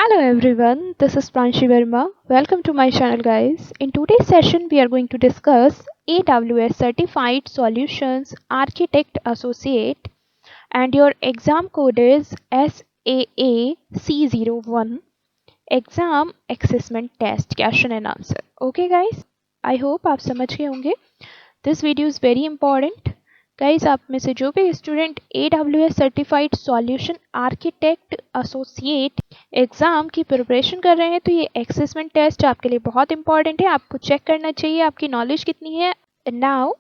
Hello everyone, this is Pranshi Verma. Welcome to my channel guys. In today's session we are going to discuss AWS Certified Solutions Architect Associate and your exam code is SAAC01 Exam Assessment Test Question and Answer. Okay guys, I hope आप समझ गए होंगे. This video is very important. Guys आप में से जो भी student AWS certified solution architect associate exam की प्रिपरेशन कर रहे हैं तो ये असेसमेंट टेस्ट आपके लिए बहुत इंपॉर्टेंट है. आपको चेक करना चाहिए आपकी नॉलेज कितनी है. Now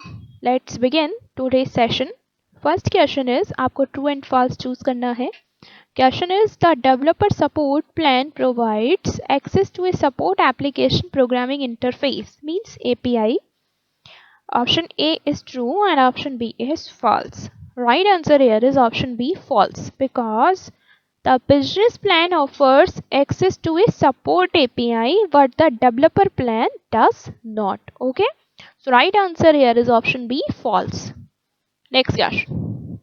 let's begin today session. First question is आपको ट्रू एंड फॉल्स चूज करना है. Question is the developer support plan provides access to a support application programming interface means API. Option A is true and option B is false. Right answer here is option B, false, because the business plan offers access to a support API but the developer plan does not. Okay, so right answer here is option B, false. Next question.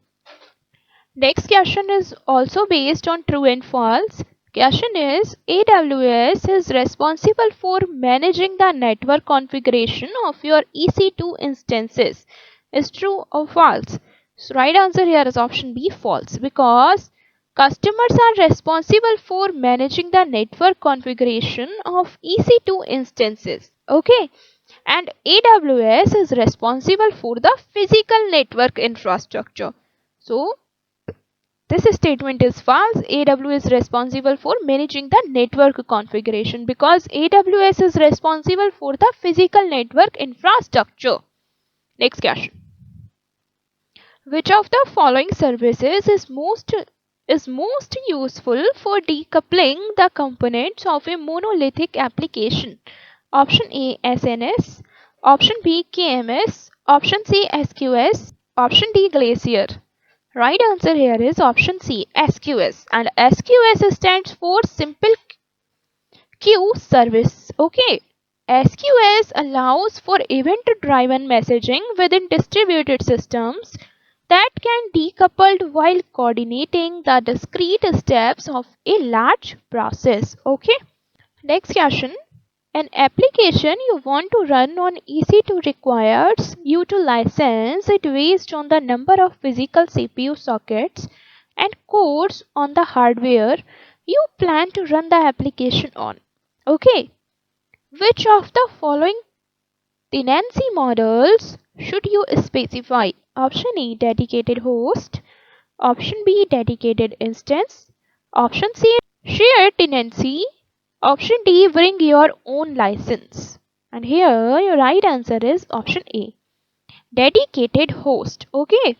Next question is also based on true and false. Question is AWS is responsible for managing the network configuration of your EC2 instances. Is true or false? So right answer here is option B, false, because customers are responsible for managing the network configuration of EC2 instances. Okay, and AWS is responsible for the physical network infrastructure. So this statement is false. AWS is responsible for managing the network configuration because AWS is responsible for the physical network infrastructure. Next question. Which of the following services is most useful for decoupling the components of a monolithic application? Option A, SNS. Option B, KMS. Option C, SQS. Option D, Glacier. Right answer here is option C, SQS, and SQS stands for Simple Queue Service. Okay, SQS allows for event-driven messaging within distributed systems that can decoupled while coordinating the discrete steps of a large process. Okay, next question. An application you want to run on EC2 requires you to license it based on the number of physical CPU sockets and cores on the hardware you plan to run the application on. Okay, which of the following tenancy models should you specify? Option A, dedicated host. Option B, dedicated instance. Option C, shared tenancy. Option D, bring your own license. And here your right answer is option A, dedicated host. Okay,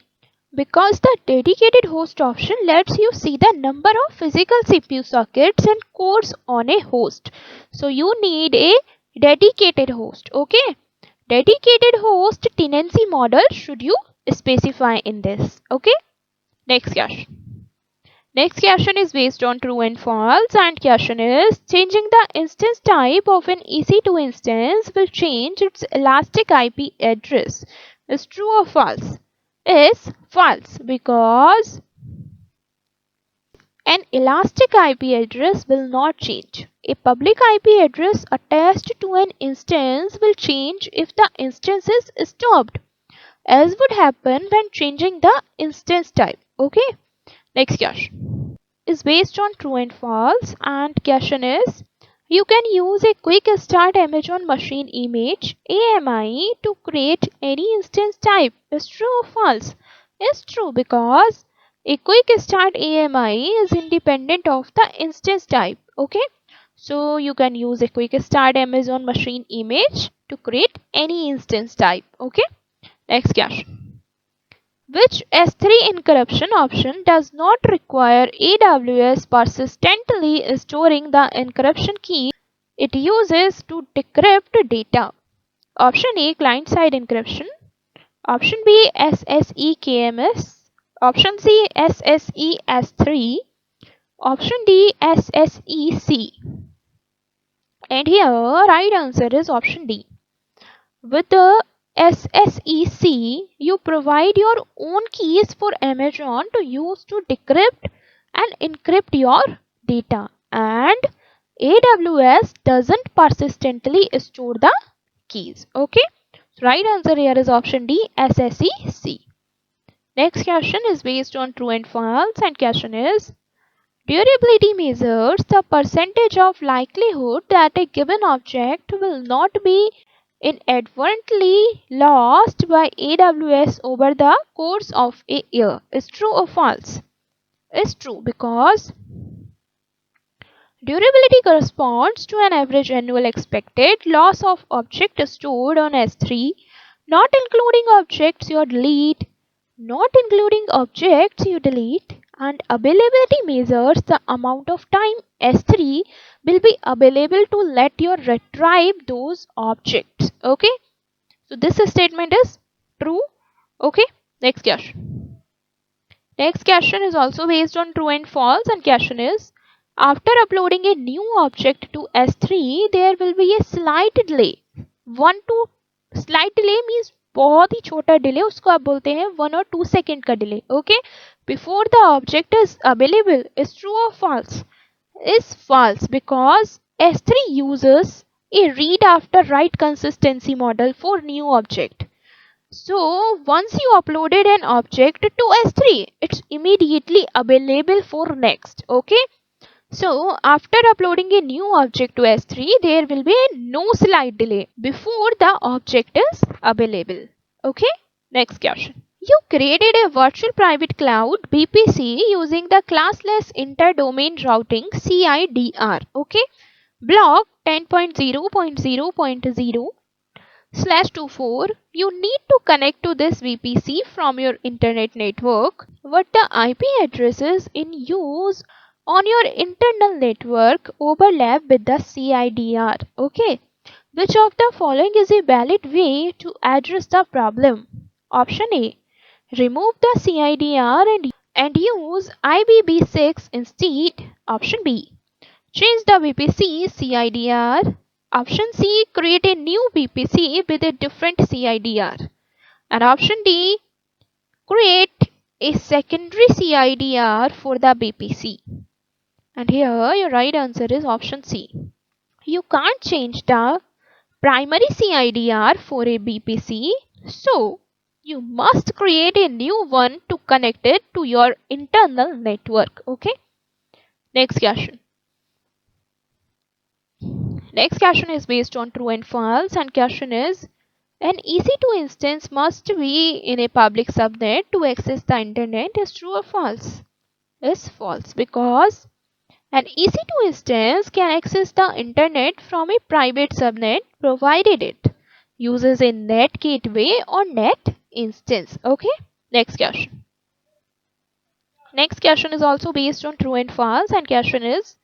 because the dedicated host option lets you see the number of physical CPU sockets and cores on a host. So you need a dedicated host. Okay, dedicated host tenancy model should you specify in this. Okay, next question. Next question is based on true and false, and question is changing the instance type of an EC2 instance will change its elastic IP address. Is true or false? Is false, because an elastic IP address will not change. A public IP address attached to an instance will change if the instance is stopped, as would happen when changing the instance type. Okay, next question is based on true and false, and question is you can use a quick start Amazon machine image AMI to create any instance type. Is true or false? Is true, because a quick start AMI is independent of the instance type. Okay, so you can use a quick start Amazon machine image to create any instance type. Okay, next question. Which S3 encryption option does not require AWS persistently storing the encryption key it uses to decrypt data? Option A, client-side encryption. Option B, SSE KMS. Option C, SSE S3. Option D, SSEC. And here right answer is option D. With the SSEC, you provide your own keys for Amazon to use to decrypt and encrypt your data. And and AWS doesn't persistently store the keys. Okay, right answer here is option D, SSEC. Next question is based on true and false, and question is, durability measures the percentage of likelihood that a given object will not be inadvertently lost by AWS over the course of a year. Is true or false? Is true, because durability corresponds to an average annual expected loss of object stored on S3, not including objects you delete, and availability measures the amount of time S3 will be available to let you retrieve those objects. Okay, so this statement is true. Okay, next question. Next question is also based on true and false, and question is, after uploading a new object to S3 there will be a slight delay. Slight delay means बहुत ही छोटा delay, उसको आप बोलते हैं 1 or 2 second का delay. Okay, before the object is available. Is true और false? Is false, because S3 uses a read after write consistency model for new object. So once you uploaded an object to S3, it's immediately available for next. Okay, so after uploading a new object to S3 there will be no slight delay before the object is available. Okay, next question. You created a virtual private cloud VPC using the classless inter-domain routing CIDR. Okay, block 10.0.0.0/24. You need to connect to this VPC from your internet network. What the IP addresses in use on your internal network overlap with the CIDR. Okay, which of the following is a valid way to address the problem? Option A, remove the CIDR and use IPv6 instead. Option B, change the VPC CIDR. Option C, create a new VPC with a different CIDR. And option D, create a secondary CIDR for the VPC. And here your right answer is option C. You can't change the primary CIDR for a VPC, so you must create a new one to connect it to your internal network. Okay, next question. Next question is based on true and false, and question is, an EC2 instance must be in a public subnet to access the internet. Is true or false? Is false, because an EC2 instance can access the internet from a private subnet provided it uses a NAT gateway or NAT instance. Okay, next question. Next question is also based on true and false, and question is,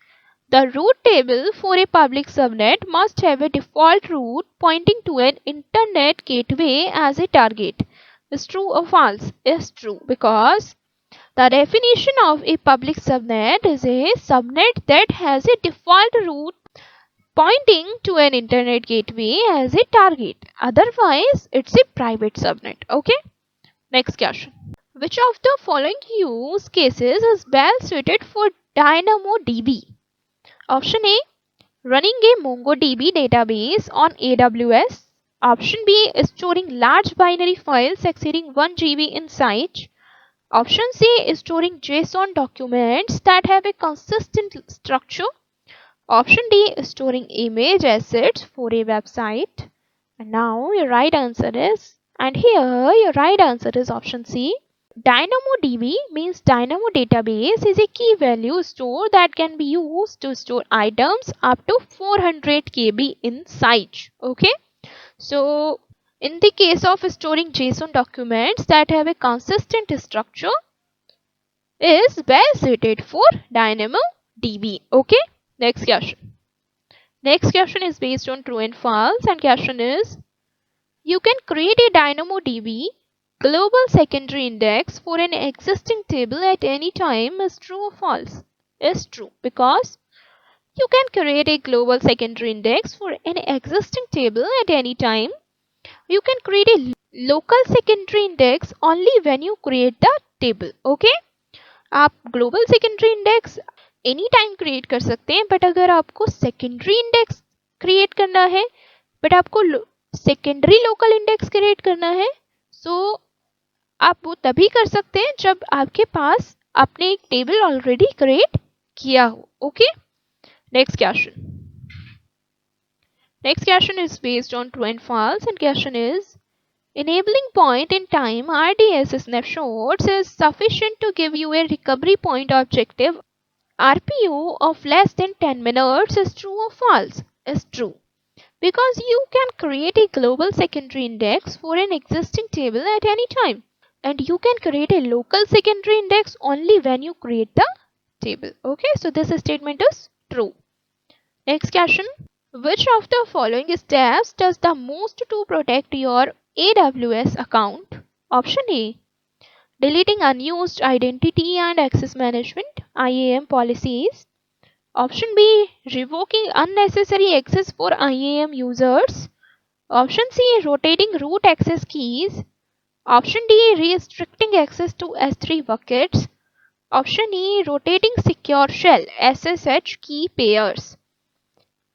the route table for a public subnet must have a default route pointing to an internet gateway as a target. Is true or false? Is true, because the definition of a public subnet is a subnet that has a default route pointing to an internet gateway as a target. Otherwise, it's a private subnet. Okay, next question. Which of the following use cases is well suited for DynamoDB? Option A, running a MongoDB database on AWS. Option B, storing large binary files exceeding 1 GB in size. Option C is storing JSON documents that have a consistent structure. Option D is storing image assets for a website. And now your right answer is, and here your right answer is option C. DynamoDB means Dynamo database is a key value store that can be used to store items up to 400 KB in size. Okay, so in the case of storing JSON documents that have a consistent structure is well suited for DynamoDB. Okay, next question. Next question is based on true and false, and question is, you can create a DynamoDB global secondary index for an existing table at any time. Is true or false? Is true, because you can create a global secondary index for an existing table at any time. You can create a local secondary index only when you create the table. Okay, आप global secondary index any time create कर सकते हैं, but अगर आपको secondary index create करना है, but आपको secondary local index create करना है, सो आप वो तभी कर सकते हैं जब आपके पास आपने एक टेबल ऑलरेडी क्रिएट किया हो. Okay, next question is based on true and false, and question is, enabling point in time RDS snapshots is sufficient to give you a recovery point objective RPO of less than 10 minutes is true or false? Is true, because you can create a global secondary index for an existing table at any time, and you can create a local secondary index only when you create the table. Okay, so this statement is true. Next question, which of the following steps does the most to protect your AWS account? Option A, deleting unused identity and access management IAM policies. Option B, revoking unnecessary access for IAM users. Option C, rotating root access keys. Option D, restricting access to S3 buckets. Option E, rotating secure shell SSH key pairs.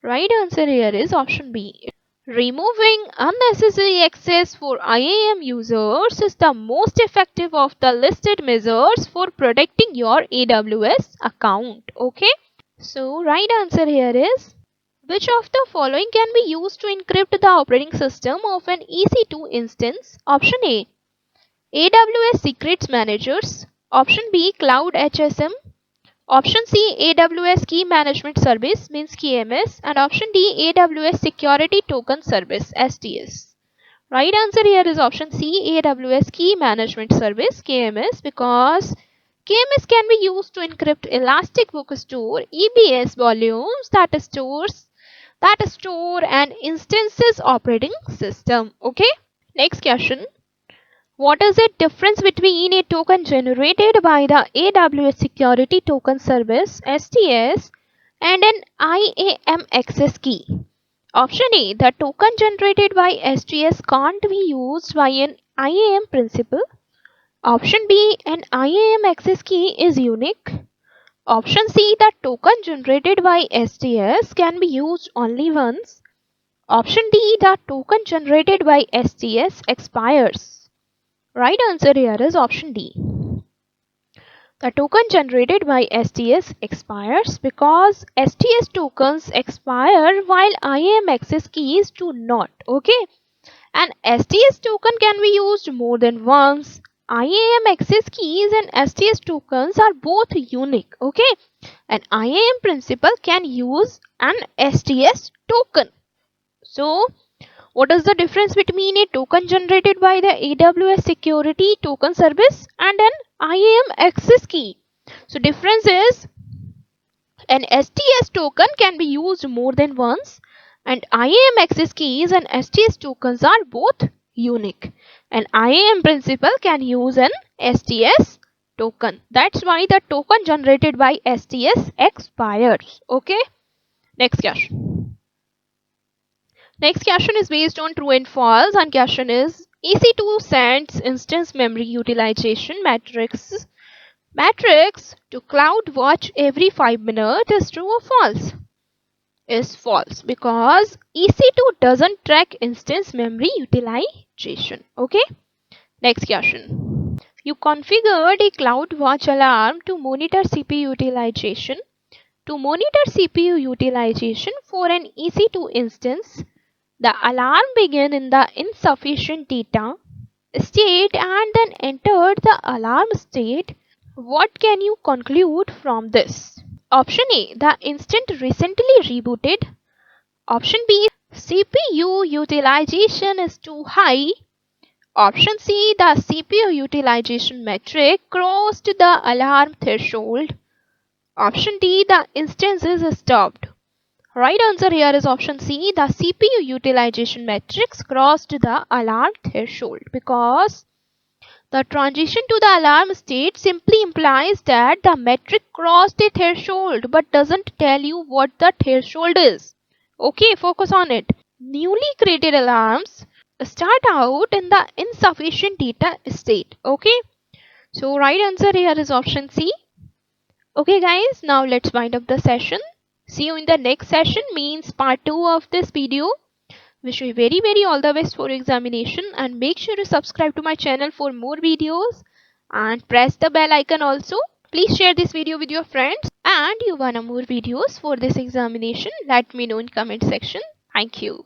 Right answer here is option B. Removing unnecessary access for IAM users is the most effective of the listed measures for protecting your AWS account. Okay, so right answer here is, which of the following can be used to encrypt the operating system of an EC2 instance? Option A, AWS Secrets Managers. Option B, Cloud HSM. Option C, AWS Key Management Service means KMS, and option D, AWS Security Token Service STS. Right answer here is option C, AWS Key Management Service KMS, because KMS can be used to encrypt Elastic Book Store EBS volumes that store an instance's operating system. Okay, next question. What is the difference between a token generated by the AWS Security Token Service STS and an IAM access key? Option A, the token generated by STS can't be used by an IAM principal. Option B, an IAM access key is unique. Option C, the token generated by STS can be used only once. Option D, the token generated by STS expires. Right answer here is option D. The token generated by STS expires because STS tokens expire while IAM access keys do not. Okay, an STS token can be used more than once. IAM access keys and STS tokens are both unique. Okay, an IAM principal can use an STS token. So, what is the difference between a token generated by the AWS Security Token Service and an IAM access key? So, difference is, an STS token can be used more than once, and IAM access keys and STS tokens are both unique. An IAM principal can use an STS token. That's why the token generated by STS expires. Okay. Next question. Next question is based on true and false, and question is, EC2 sends instance memory utilization matrix to CloudWatch every 5 minutes. Is true or false? Is false, because EC2 doesn't track instance memory utilization. Okay. Next question. You configured a CloudWatch alarm to monitor CPU utilization. To monitor CPU utilization for an EC2 instance, the alarm began in the insufficient data state and then entered the alarm state. What can you conclude from this? Option A, the instance recently rebooted. Option B, CPU utilization is too high. Option C, the CPU utilization metric crossed the alarm threshold. Option D, the instance is stopped. Right answer here is option C, the CPU utilization metrics crossed the alarm threshold, because the transition to the alarm state simply implies that the metric crossed a threshold but doesn't tell you what the threshold is. Okay, focus on it. Newly created alarms start out in the insufficient data state. Okay, so right answer here is option C. Okay guys, now let's wind up the session. See you in the next session, means part 2 of this video. Wish you very all the best for examination, and make sure to subscribe to my channel for more videos and press the bell icon also. Please share this video with your friends, and you wanna more videos for this examination, let me know in comment section. Thank you.